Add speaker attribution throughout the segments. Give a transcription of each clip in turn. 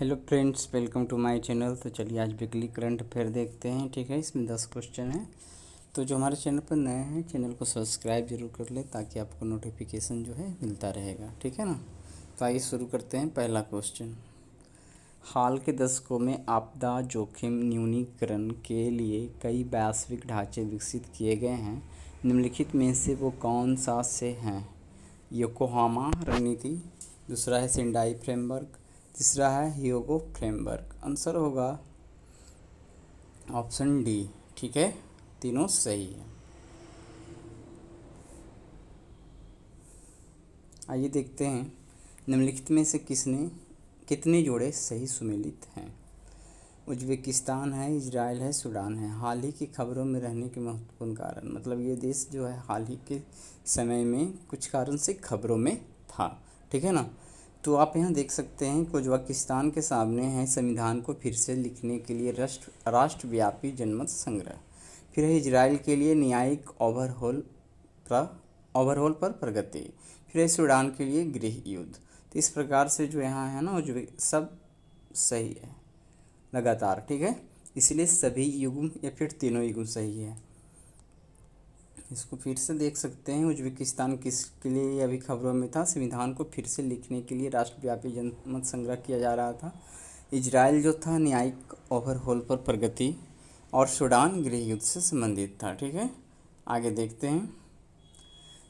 Speaker 1: Hello friends, welcome to my channel. तो चलिए आज वीकली करंट अफेयर देखते हैं। ठीक है, इसमें 10 क्वेश्चन हैं। तो जो हमारे चैनल पर नए हैं, चैनल को सब्सक्राइब जरूर कर ले ताकि आपको नोटिफिकेशन जो है मिलता रहेगा। ठीक है ना। तो आइए शुरू करते हैं। पहला क्वेश्चन, हाल के दशकों में आपदा जोखिम न्यूनीकरण के लिए कई वैश्विक ढांचे विकसित किए गए हैं। निम्नलिखित में से वो कौन सा से हैं? योकोहामा रणनीति, दूसरा है सेंडाई फ्रेमवर्क, तीसरा है ह्योगो फ्रेमवर्क। आंसर होगा ऑप्शन डी। ठीक है, तीनों सही है। आइए देखते हैं निम्नलिखित में से कितने जोड़े सही सुमेलित हैं। उज्बेकिस्तान है, इजराइल है, सूडान है। हाल ही की खबरों में रहने के महत्वपूर्ण कारण, मतलब ये देश जो है हाल ही के समय में कुछ कारण से खबरों में था। ठीक है ना। तो आप यहाँ देख सकते हैं कि उज्बेकिस्तान के सामने है संविधान को फिर से लिखने के लिए राष्ट्रव्यापी जनमत संग्रह। फिर है इजराइल के लिए न्यायिक ओवरहॉल पर प्रगति। फिर है सूडान के लिए गृह युद्ध। तो इस प्रकार से जो यहाँ है ना, सब सही है लगातार। ठीक है, इसलिए सभी युग्म या फिर तीनों युग्म सही है। इसको फिर से देख सकते हैं। उज्बेकिस्तान किसके लिए अभी खबरों में था? संविधान को फिर से लिखने के लिए राष्ट्रव्यापी जनमत संग्रह किया जा रहा था। इजराइल जो था न्यायिक ओवरहॉल पर प्रगति, और सूडान गृह युद्ध से संबंधित था। ठीक है, आगे देखते हैं।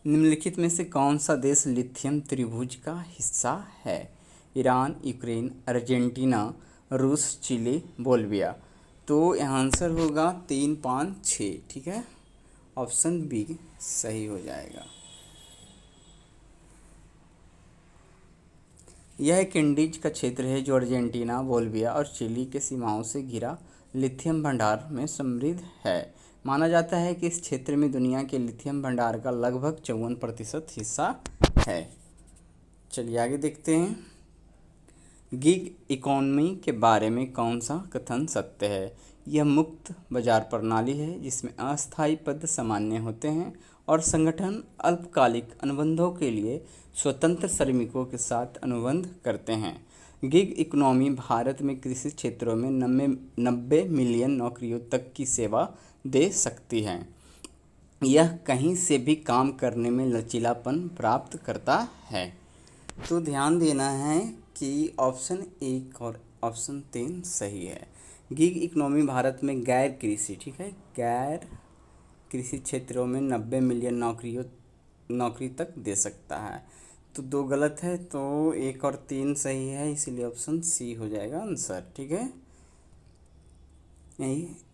Speaker 1: निम्नलिखित में से कौन सा देश लिथियम त्रिभुज का हिस्सा है? ईरान, यूक्रेन, अर्जेंटीना, रूस, चिली, बोलिविया। तो यहाँ आंसर होगा 3, 5, 6। ठीक है, ऑप्शन बी सही हो जाएगा। यह एक इंडीज का क्षेत्र है जो अर्जेंटीना, बोलिविया और चिली के सीमाओं से घिरा लिथियम भंडार में समृद्ध है। माना जाता है कि इस क्षेत्र में दुनिया के लिथियम भंडार का लगभग 54% हिस्सा है। चलिए आगे देखते हैं। गिग इकोनॉमी के बारे में कौन सा कथन सत्य है? यह मुक्त बाजार प्रणाली है जिसमें अस्थायी पद सामान्य होते हैं और संगठन अल्पकालिक अनुबंधों के लिए स्वतंत्र श्रमिकों के साथ अनुबंध करते हैं। गिग इकोनॉमी भारत में कृषि क्षेत्रों में 90 मिलियन नौकरियों तक की सेवा दे सकती है। यह कहीं से भी काम करने में लचीलापन प्राप्त करता है। तो ध्यान देना है कि ऑप्शन 1 और ऑप्शन 3 सही है। गिग इकोनॉमी भारत में गैर कृषि क्षेत्रों में 90 मिलियन नौकरी तक दे सकता है। तो 2 गलत है, तो 1 और 3 सही है, इसीलिए ऑप्शन सी हो जाएगा आंसर। ठीक है,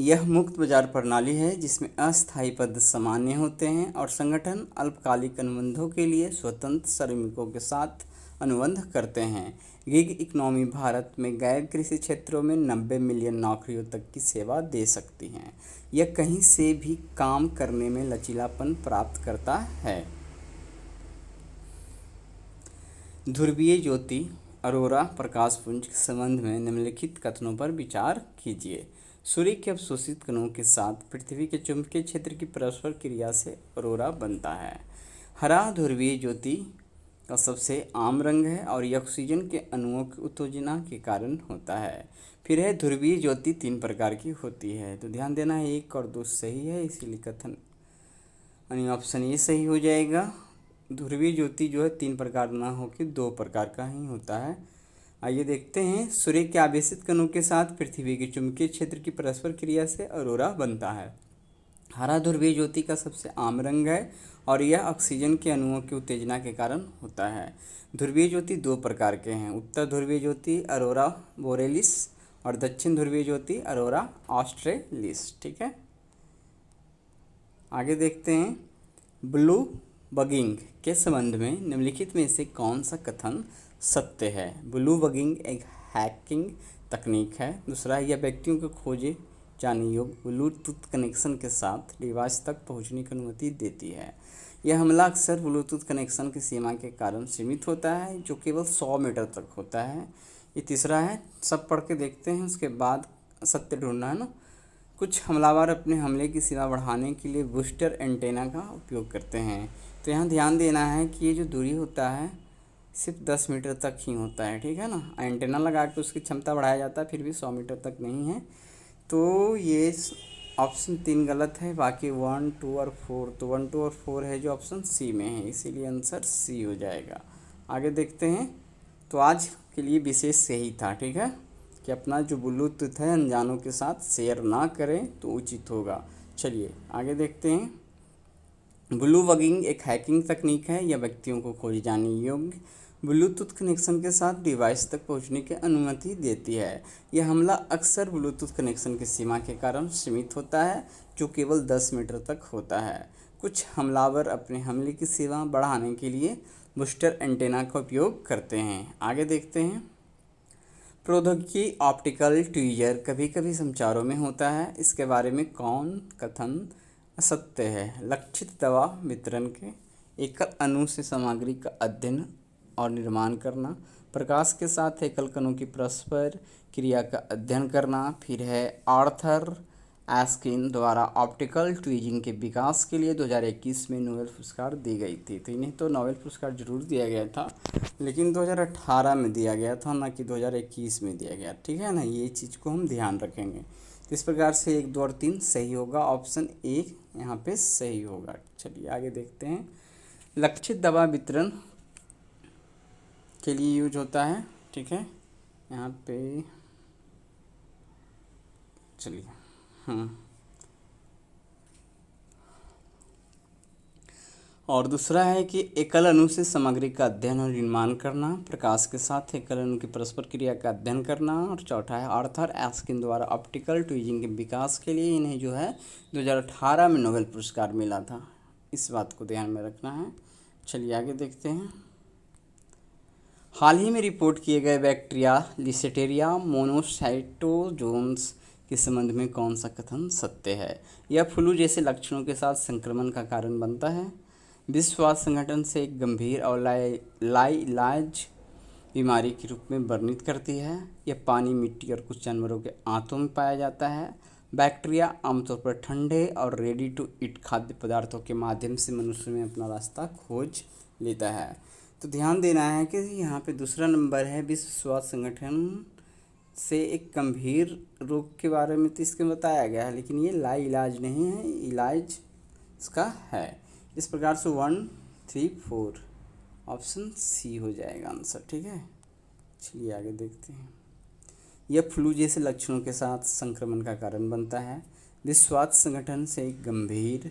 Speaker 1: यह मुक्त बाजार प्रणाली है जिसमें अस्थायी पद सामान्य होते हैं और संगठन अल्पकालिक अनुबंधों के लिए स्वतंत्र श्रमिकों के साथ अनुबंध करते हैं। गिग इकोनॉमी भारत में गैर कृषि क्षेत्रों में 90 मिलियन नौकरियों तक की सेवा दे सकती हैं। यह कहीं से भी काम करने में लचीलापन प्राप्त करता है। ध्रुवीय ज्योति अरोरा प्रकाशपुंज के संबंध में निम्नलिखित कथनों पर विचार कीजिए। सूर्य के अवशोषित कणों के साथ पृथ्वी के चुंबकीय क्षेत्र की परस्पर क्रिया से अरोरा बनता है। हरा ध्रुवीय ज्योति का सबसे आम रंग है और ये ऑक्सीजन के अणुओं की उत्तेजना के कारण होता है। फिर है ध्रुवीय ज्योति 3 प्रकार की होती है। तो ध्यान देना है 1 और 2 सही है, इसीलिए कथन यानी ऑप्शन ये सही हो जाएगा। ध्रुवीय ज्योति जो है 3 प्रकार ना होकर 2 प्रकार का ही होता है। आइए देखते हैं। सूर्य के आवेशित कणों के साथ पृथ्वी के चुंबकीय क्षेत्र की परस्पर क्रिया से अरोरा बनता है। हरा ध्रुवीय ज्योति का सबसे आम रंग है और यह ऑक्सीजन के अणुओं की उत्तेजना के कारण होता है। ध्रुवीय ज्योति 2 प्रकार के हैं, उत्तर ध्रुवीय ज्योति अरोरा बोरेलिस और दक्षिण ध्रुवीय ज्योति अरोरा ऑस्ट्रेलिस। ठीक है, आगे देखते हैं। ब्लू बगिंग के संबंध में निम्नलिखित में से कौन सा कथन सत्य है? ब्लू बगिंग एक हैकिंग तकनीक है। दूसरा, यह व्यक्तियों को खोजे जाने योग्य ब्लूटूथ कनेक्शन के साथ डिवाइस तक पहुंचने की अनुमति देती है। यह हमला अक्सर ब्लूटूथ कनेक्शन की सीमा के कारण सीमित होता है जो केवल 100 मीटर तक होता है। ये तीसरा है। सब पढ़ के देखते हैं, उसके बाद सत्य ढूंढना है ना। कुछ हमलावर अपने हमले की सीमा बढ़ाने के लिए बूस्टर एंटेना का उपयोग करते हैं। तो यहाँ ध्यान देना है कि ये जो दूरी होता है सिर्फ 10 मीटर तक ही होता है, ठीक है ना। एंटेना लगा के उसकी क्षमता बढ़ाया जाता है, फिर भी 100 मीटर तक नहीं है। तो ये ऑप्शन 3 गलत है। बाकी 1, 2 और 4, तो 1, 2 और 4 है जो ऑप्शन सी में है, इसीलिए आंसर सी हो जाएगा। आगे देखते हैं। तो आज के लिए विशेष यही था, ठीक है, कि अपना जो ब्लूटूथ है अनजानों के साथ शेयर ना करें तो उचित होगा। चलिए आगे देखते हैं। ब्लू वगिंग एक हैकिंग तकनीक है, यह व्यक्तियों को खोजे जाने योग्य ब्लूटूथ कनेक्शन के साथ डिवाइस तक पहुंचने की अनुमति देती है। यह हमला अक्सर ब्लूटूथ कनेक्शन की सीमा के कारण सीमित होता है, जो केवल 10 मीटर तक होता है। कुछ हमलावर अपने हमले की सीमा बढ़ाने के लिए बूस्टर एंटेना का उपयोग करते हैं। आगे देखते हैं। प्रौद्योगिकी ऑप्टिकल ट्वीजर कभी कभी संचारों में होता है, इसके बारे में कौन कथन असत्य है? लक्षित दवा वितरण के एकल अणु से सामग्री का अध्ययन और निर्माण करना, प्रकाश के साथ एकल कणों की परस्पर क्रिया का अध्ययन करना। फिर है आर्थर एस्किन द्वारा ऑप्टिकल ट्वीजिंग के विकास के लिए 2021 में नोबेल पुरस्कार दी गई थी। तो इन्हें तो नोबेल पुरस्कार जरूर दिया गया था, लेकिन 2018 में दिया गया था, ना कि 2021 में दिया गया, ठीक है ना। ये चीज़ को हम ध्यान रखेंगे। तो इस प्रकार से 1, 2 और 3 सही होगा। ऑप्शन ए यहाँ पे सही होगा। चलिए आगे देखते हैं। लक्षित दवा वितरण के लिए यूज होता है, ठीक है, यहाँ पे चलिए। और दूसरा है कि एकल अणु से सामग्री का अध्ययन और निर्माण करना, प्रकाश के साथ एकल अणु की परस्पर क्रिया का अध्ययन करना। और चौथा है आर्थर एस्किन द्वारा ऑप्टिकल ट्वीजिंग के विकास के लिए इन्हें जो है 2018 में नोबेल पुरस्कार मिला था। इस बात को ध्यान में रखना है। चलिए आगे देखते हैं। हाल ही में रिपोर्ट किए गए बैक्टीरिया लिस्टेरिया मोनोसाइटोजोन्स के संबंध में कौन सा कथन सत्य है? यह फ्लू जैसे लक्षणों के साथ संक्रमण का कारण बनता है। विश्व स्वास्थ्य संगठन से एक गंभीर और लाइलाज बीमारी के रूप में वर्णित करती है। यह पानी, मिट्टी और कुछ जानवरों के आंतों में पाया जाता है। बैक्टीरिया आमतौर पर ठंडे और रेडी टू ईट खाद्य पदार्थों के माध्यम से मनुष्य में अपना रास्ता खोज लेता है। तो ध्यान देना है कि यहाँ पे दूसरा नंबर है विश्व स्वास्थ्य संगठन से एक गंभीर रोग के बारे में तो इसके बताया गया है, लेकिन ये लाइलाज नहीं है, इलाज इसका है। इस प्रकार से 1, 3, 4 ऑप्शन सी हो जाएगा आंसर, ठीक है। चलिए आगे देखते हैं। यह फ्लू जैसे लक्षणों के साथ संक्रमण का कारण बनता है। विश्व स्वास्थ्य संगठन से एक गंभीर,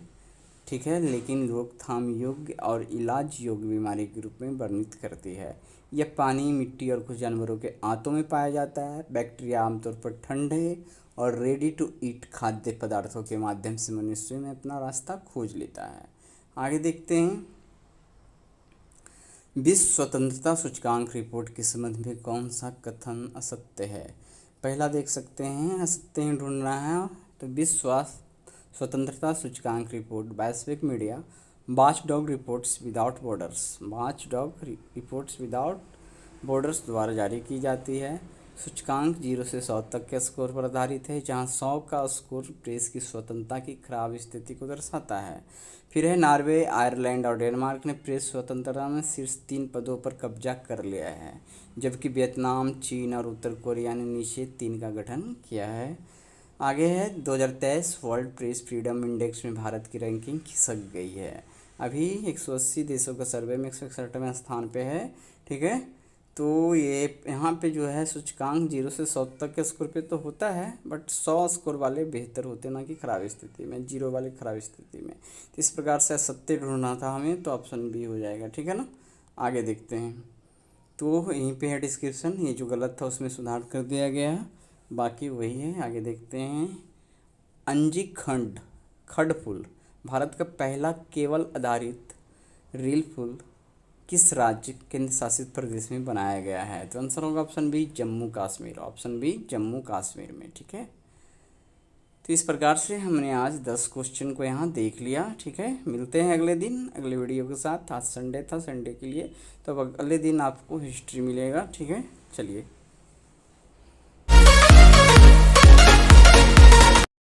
Speaker 1: ठीक है, लेकिन रोकथाम योग्य और इलाज योग्य बीमारी के रूप में वर्णित करती है। यह पानी, मिट्टी और कुछ जानवरों के आंतों में पाया जाता है। बैक्टीरिया आमतौर पर ठंडे और रेडी टू ईट खाद्य पदार्थों के माध्यम से मनुष्य में अपना रास्ता खोज लेता है। आगे देखते हैं। विश्व स्वतंत्रता सूचकांक रिपोर्ट के संबंध में कौन सा कथन असत्य है? पहला देख सकते हैं, असत्य ही ढूंढना है। तो विश्व स्वतंत्रता सूचकांक रिपोर्ट वैश्विक media watchdog reports without borders द्वारा जारी की जाती है। सूचकांक 0 से 100 तक के स्कोर पर आधारित है, जहां 100 का स्कोर प्रेस की स्वतंत्रता की खराब स्थिति को दर्शाता है। फिर है नॉर्वे, आयरलैंड और डेनमार्क ने प्रेस स्वतंत्रता में शीर्ष 3 पदों पर कब्जा कर लिया है, जबकि वियतनाम, चीन और उत्तर कोरिया ने नीचे 3 का गठन किया है। आगे है 2023 वर्ल्ड प्रेस फ्रीडम इंडेक्स में भारत की रैंकिंग खिसक गई है। अभी 180 देशों का सर्वे में 161वें स्थान पे है, ठीक है। तो ये यहाँ पे जो है सूचकांक 0 से 100 तक के स्कोर पे तो होता है, बट 100 स्कोर वाले बेहतर होते ना कि खराब स्थिति में, 0 वाले खराब स्थिति में। तो इस प्रकार से सत्य ढूंढना था हमें, तो ऑप्शन बी हो जाएगा, ठीक है ना। आगे देखते हैं। तो यहीं पे है डिस्क्रिप्शन, ये जो गलत था उसमें सुधार कर दिया गया है, बाकी वही है। आगे देखते हैं। अंजी खड पुल भारत का पहला केबल आधारित रेल पुल किस राज्य केंद्र शासित प्रदेश में बनाया गया है? तो आंसर होगा option B Jammu Kashmir, option B Jammu Kashmir में, ठीक है। तो इस प्रकार से हमने आज 10 क्वेश्चन को यहाँ देख लिया, ठीक है। मिलते हैं अगले दिन अगले वीडियो के साथ। आज संडे था, संडे के लिए तो अब अगले दिन आपको हिस्ट्री मिलेगा, ठीक है। चलिए।